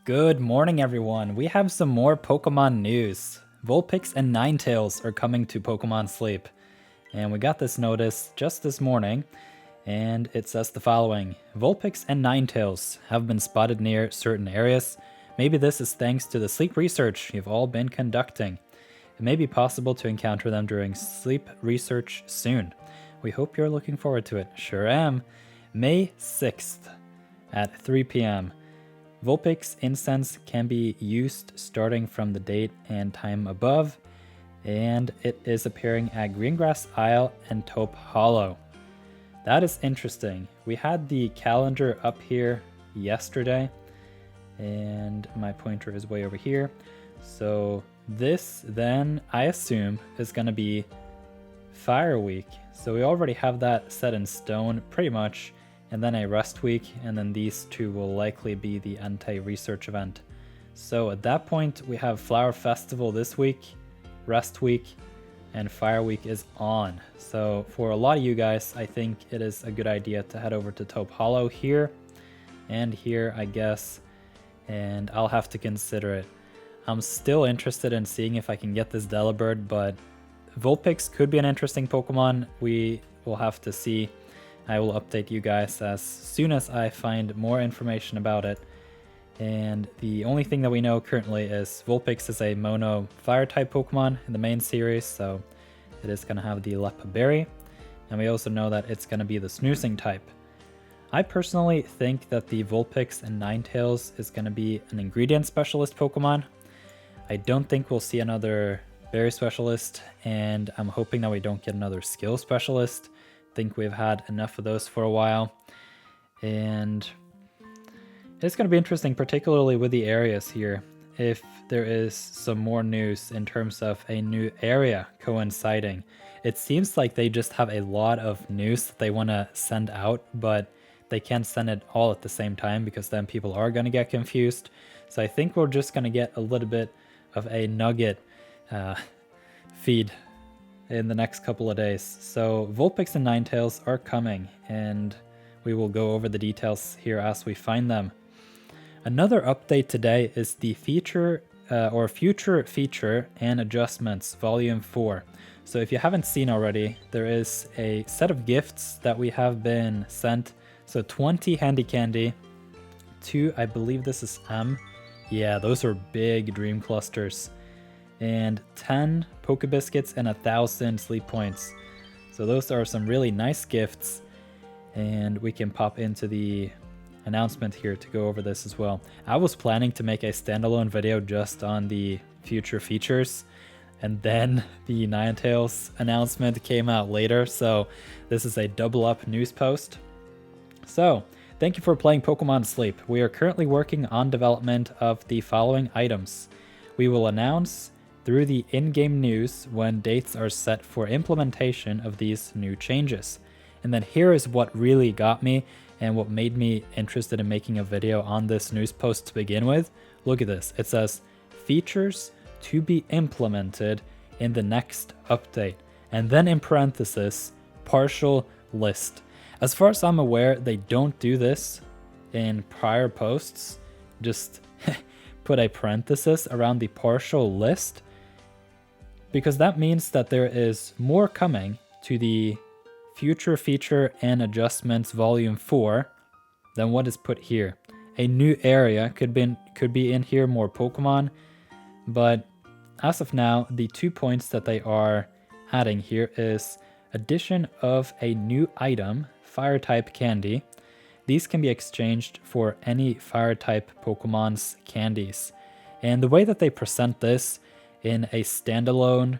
Good morning, everyone. We have some more Pokemon news. Vulpix and Ninetales are coming to Pokemon Sleep. And we got this notice just this morning, and it says the following. Vulpix and Ninetales have been spotted near certain areas. Maybe this is thanks to the sleep research you've all been conducting. It may be possible to encounter them during sleep research soon. We hope you're looking forward to it. Sure am. May 6th at 3 p.m. Vulpix incense can be used starting from the date and time above, and it is appearing at Greengrass Isle and Taupe Hollow. That is interesting. We had the calendar up here yesterday, and my pointer is way over here. So this then, I assume, is going to be Fire Week. So we already have that set in stone pretty much. And then a rest week, and then these two will likely be the Entei Research event. So at that point, we have Flower Festival this week, rest week, and Fire Week is on. So for a lot of you guys, I think it is a good idea to head over to Taupe Hollow here, and here, I guess, and I'll have to consider it. I'm still interested in seeing if I can get this Delibird, but Vulpix could be an interesting Pokemon. We will have to see. I will update you guys as soon as I find more information about it. And the only thing that we know currently is Vulpix is a mono Fire-type Pokemon in the main series, so it is going to have the Lepa Berry. And we also know that it's going to be the Snoozing type. I personally think that the Vulpix and Ninetales is going to be an ingredient specialist Pokemon. I don't think we'll see another berry specialist, and I'm hoping that we don't get another skill specialist. Think we've had enough of those for a while, and it's going to be interesting, particularly with the areas here, if there is some more news in terms of a new area coinciding. It seems like they just have a lot of news that they want to send out, but they can't send it all at the same time because then people are going to get confused. So I think we're just going to get a little bit of a nugget feed in the next couple of days. So Vulpix and Ninetales are coming, and we will go over the details here as we find them. Another update today is the future feature and adjustments volume 4. So if you haven't seen already, there is a set of gifts that we have been sent. So 20 handy candy, 2, I believe this is M. Yeah, those are big dream clusters. And 10 Pokebiscuits and 1,000 sleep points. So those are some really nice gifts, and we can pop into the announcement here to go over this as well. I was planning to make a standalone video just on the future features, and then the Ninetales announcement came out later, so this is a double up news post. So thank you for playing Pokemon Sleep. We are currently working on development of the following items. We will announce through the in-game news when dates are set for implementation of these new changes. And then here is what really got me and what made me interested in making a video on this news post to begin with. Look at this. It says features to be implemented in the next update. And then in parenthesis, partial list. As far as I'm aware, they don't do this in prior posts. Just put a parenthesis around the partial list, because that means that there is more coming to the future feature and adjustments volume 4 than what is put here. A new area could be in here, more Pokemon, but as of now, the 2 points that they are adding here is addition of a new item, Fire-type candy. These can be exchanged for any Fire-type Pokemon's candies. And the way that they present this in a standalone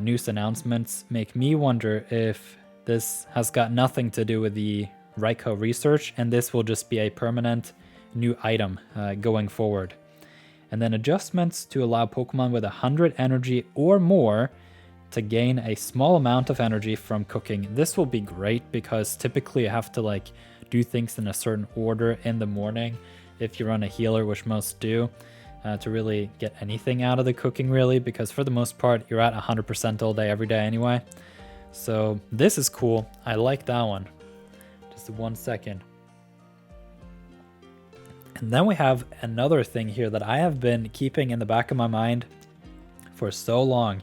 news announcements make me wonder if this has got nothing to do with the Raikou research, and this will just be a permanent new item going forward. And then adjustments to allow Pokemon with 100 energy or more to gain a small amount of energy from cooking. This will be great because typically you have to do things in a certain order in the morning if you run a healer, which most do. To really get anything out of the cooking, really, because for the most part you're at 100% all day every day anyway. So this is cool. I like that one. Just 1 second. And then we have another thing here that I have been keeping in the back of my mind for so long.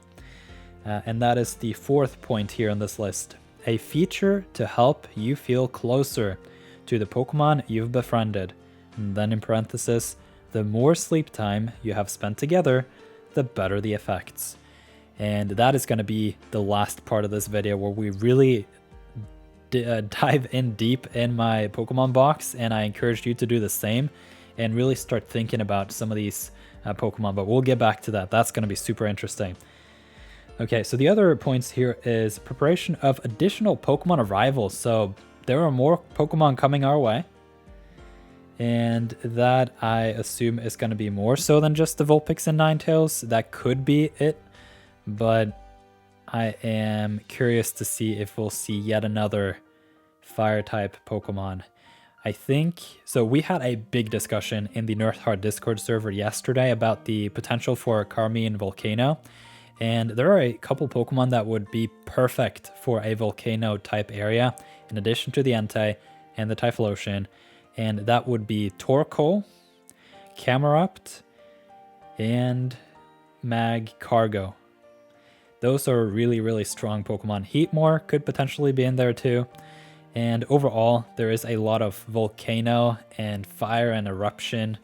And that is the fourth point here on this list. A feature to help you feel closer to the Pokemon you've befriended. And then in parenthesis, the more sleep time you have spent together, the better the effects. And that is going to be the last part of this video where we really dive in deep in my Pokemon box, and I encourage you to do the same and really start thinking about some of these Pokemon, but we'll get back to that. That's going to be super interesting. Okay, so the other points here is preparation of additional Pokemon arrivals. So there are more Pokemon coming our way, and that I assume is going to be more so than just the Vulpix and Ninetales. That could be it, but I am curious to see if we'll see yet another Fire-type Pokemon. I think, so we had a big discussion in the nirtheart Discord server yesterday about the potential for Carmine Volcano, and there are a couple Pokemon that would be perfect for a volcano type area, in addition to the Entei and the Typhlosion, and that would be Torkoal, Camerupt, and Magcargo. Those are really, really strong Pokemon. Heatmore could potentially be in there too. And overall, there is a lot of volcano and fire and eruption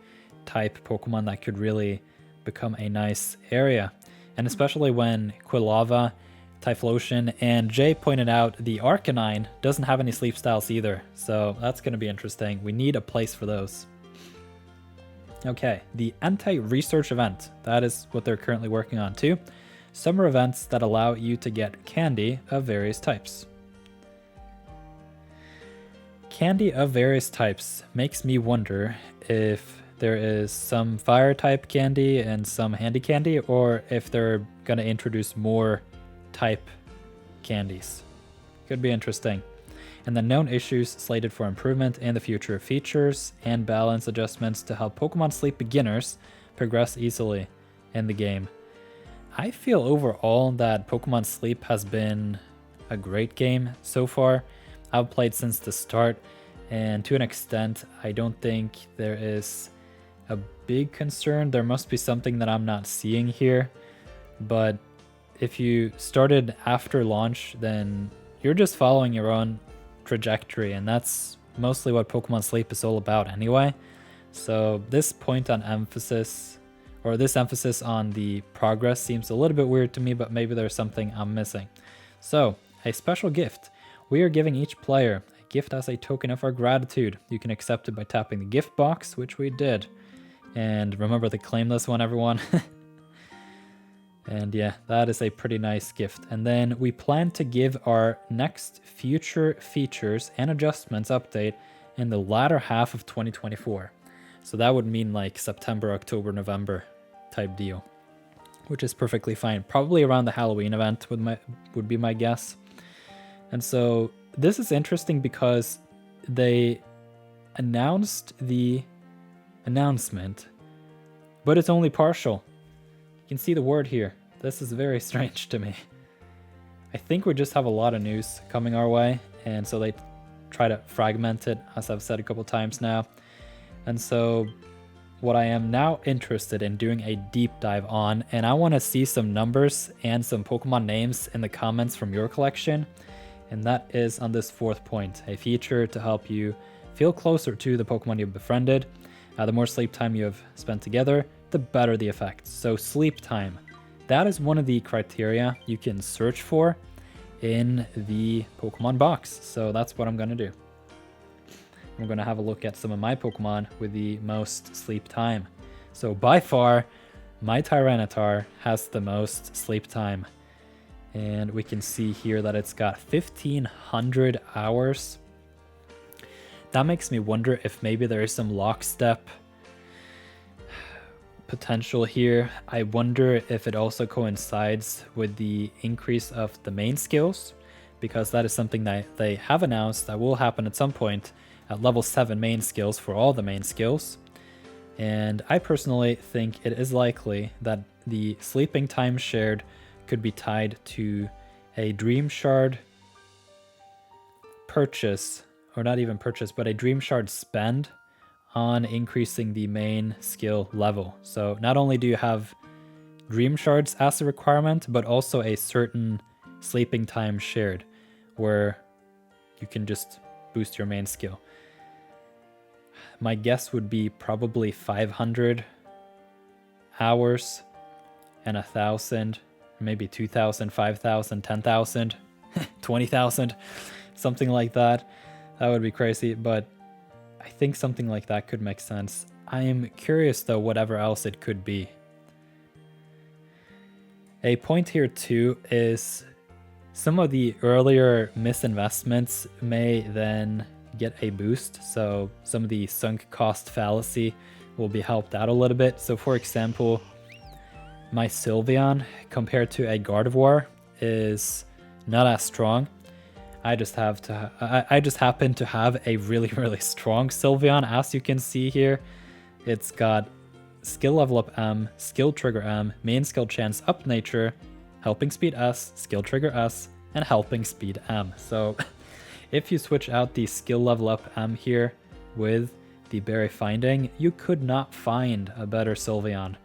type Pokemon that could really become a nice area. And especially when Quilava, Typhlosion, and Jay pointed out the Arcanine doesn't have any sleep styles either. So that's going to be interesting. We need a place for those. Okay, the Entei Research event. That is what they're currently working on too. Summer events that allow you to get candy of various types. Candy of various types makes me wonder if there is some fire type candy and some handy candy, or if they're going to introduce more type candies. Could be interesting. And the known issues slated for improvement in the future: features and balance adjustments to help Pokemon Sleep beginners progress easily in the game. I feel overall that Pokemon Sleep has been a great game so far. I've played since the start, and to an extent, I don't think there is a big concern. There must be something that I'm not seeing here, but if you started after launch, then you're just following your own trajectory, and that's mostly what Pokemon Sleep is all about anyway. So this point on emphasis, or this emphasis on the progress, seems a little bit weird to me, but maybe there's something I'm missing. So, a special gift. We are giving each player a gift as a token of our gratitude. You can accept it by tapping the gift box, which we did. And remember to claim this one, everyone. And yeah, that is a pretty nice gift. And then we plan to give our next future features and adjustments update in the latter half of 2024. So that would mean like September, October, November type deal, which is perfectly fine. Probably around the Halloween event would be my guess. And so this is interesting because they announced the announcement, but it's only partial. You can see the word here. This is very strange to me. I think we just have a lot of news coming our way, and so they try to fragment it, as I've said a couple times now. And so what I am now interested in doing a deep dive on, and I want to see some numbers and some Pokemon names in the comments from your collection, and that is on this fourth point, a feature to help you feel closer to the Pokemon you've befriended. The more sleep time you have spent together, the better the effects. So sleep time, that is one of the criteria you can search for in the Pokemon box. So that's what I'm going to do. I'm going to have a look at some of my Pokemon with the most sleep time. So by far, my Tyranitar has the most sleep time. And we can see here that it's got 1,500 hours. That makes me wonder if maybe there is some lockstep potential here. I wonder if it also coincides with the increase of the main skills, because that is something that they have announced that will happen at some point at level 7 main skills for all the main skills. And I personally think it is likely that the sleeping time shared could be tied to a Dream Shard purchase, or not even purchase, but a Dream Shard spend on increasing the main skill level. So not only do you have dream shards as a requirement, but also a certain sleeping time shared where you can just boost your main skill. My guess would be probably 500 hours and 1,000, maybe 2,000, 5,000, 10,000, 20,000, something like that. That would be crazy, but I think something like that could make sense. I am curious though, whatever else it could be. A point here too is some of the earlier misinvestments may then get a boost. So some of the sunk cost fallacy will be helped out a little bit. So for example, my Sylveon compared to a Gardevoir is not as strong. I just happen to have a really strong Sylveon, as you can see here. It's got skill level up M, skill trigger M, main skill chance up nature, helping speed S, skill trigger S, and helping speed M. So if you switch out the skill level up M here with the berry finding, you could not find a better Sylveon.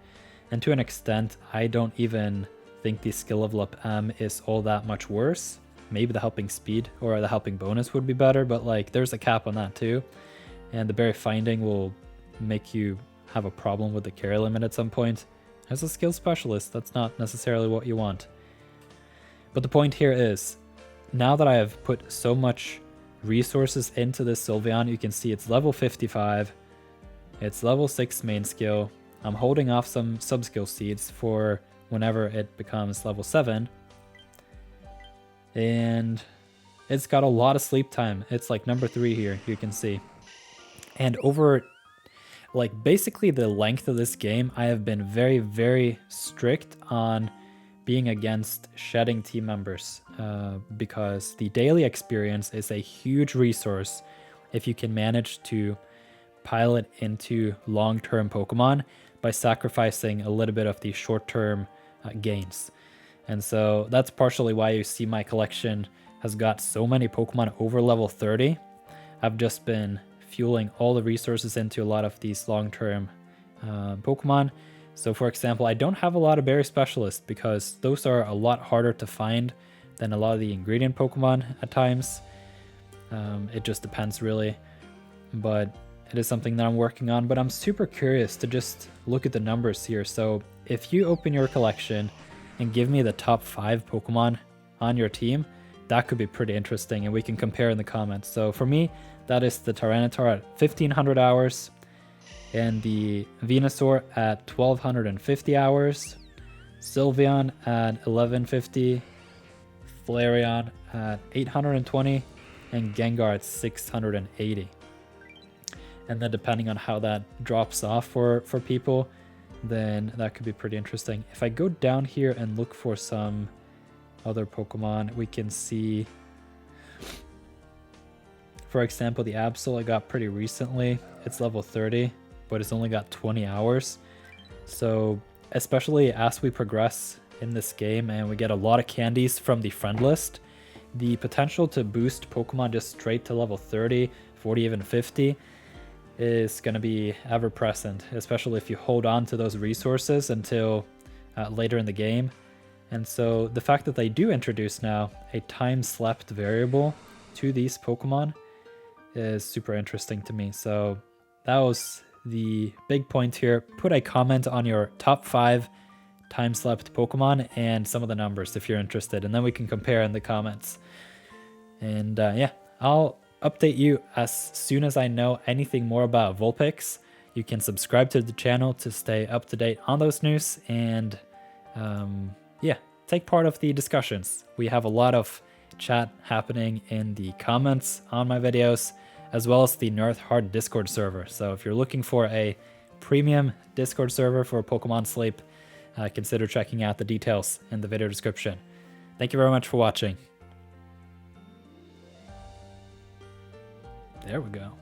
And to an extent, I don't even think the skill level up M is all that much worse. Maybe the helping speed or the helping bonus would be better, but like there's a cap on that too. And the berry finding will make you have a problem with the carry limit at some point. As a skill specialist, that's not necessarily what you want. But the point here is, now that I have put so much resources into this Sylveon, you can see it's level 55, it's level 6 main skill. I'm holding off some sub-skill seeds for whenever it becomes level 7. And it's got a lot of sleep time. It's like number 3 here, you can see. And over, like, basically the length of this game, I have been very strict on being against shedding team members, because the daily experience is a huge resource if you can manage to pile it into long-term Pokemon by sacrificing a little bit of the short-term gains. And so that's partially why you see my collection has got so many Pokemon over level 30. I've just been fueling all the resources into a lot of these long-term Pokemon. So for example, I don't have a lot of berry specialists because those are a lot harder to find than a lot of the ingredient Pokemon at times. It just depends really, but it is something that I'm working on. But I'm super curious to just look at the numbers here. So if you open your collection and give me the top 5 Pokemon on your team, that could be pretty interesting, and we can compare in the comments. So for me, that is the Tyranitar at 1,500 hours, and the Venusaur at 1,250 hours, Sylveon at 1,150, Flareon at 820, and Gengar at 680. And then depending on how that drops off for people, then that could be pretty interesting. If I go down here and look for some other Pokemon, we can see, for example, the Absol I got pretty recently. It's level 30, but it's only got 20 hours. So especially as we progress in this game and we get a lot of candies from the friend list, the potential to boost Pokemon just straight to level 30, 40, even 50 is going to be ever present, especially if you hold on to those resources until later in the game. And so the fact that they do introduce now a time slept variable to these Pokemon is super interesting to me. So that was the big point here. Put a comment on your top 5 time slept Pokemon and some of the numbers if you're interested, and then we can compare in the comments. And yeah, I'll update you as soon as I know anything more about Vulpix. You can subscribe to the channel to stay up to date on those news, and yeah, take part of the discussions. We have a lot of chat happening in the comments on my videos, as well as the nirtheart Discord server. So if you're looking for a premium Discord server for Pokemon Sleep, consider checking out the details in the video description. Thank you very much for watching. There we go.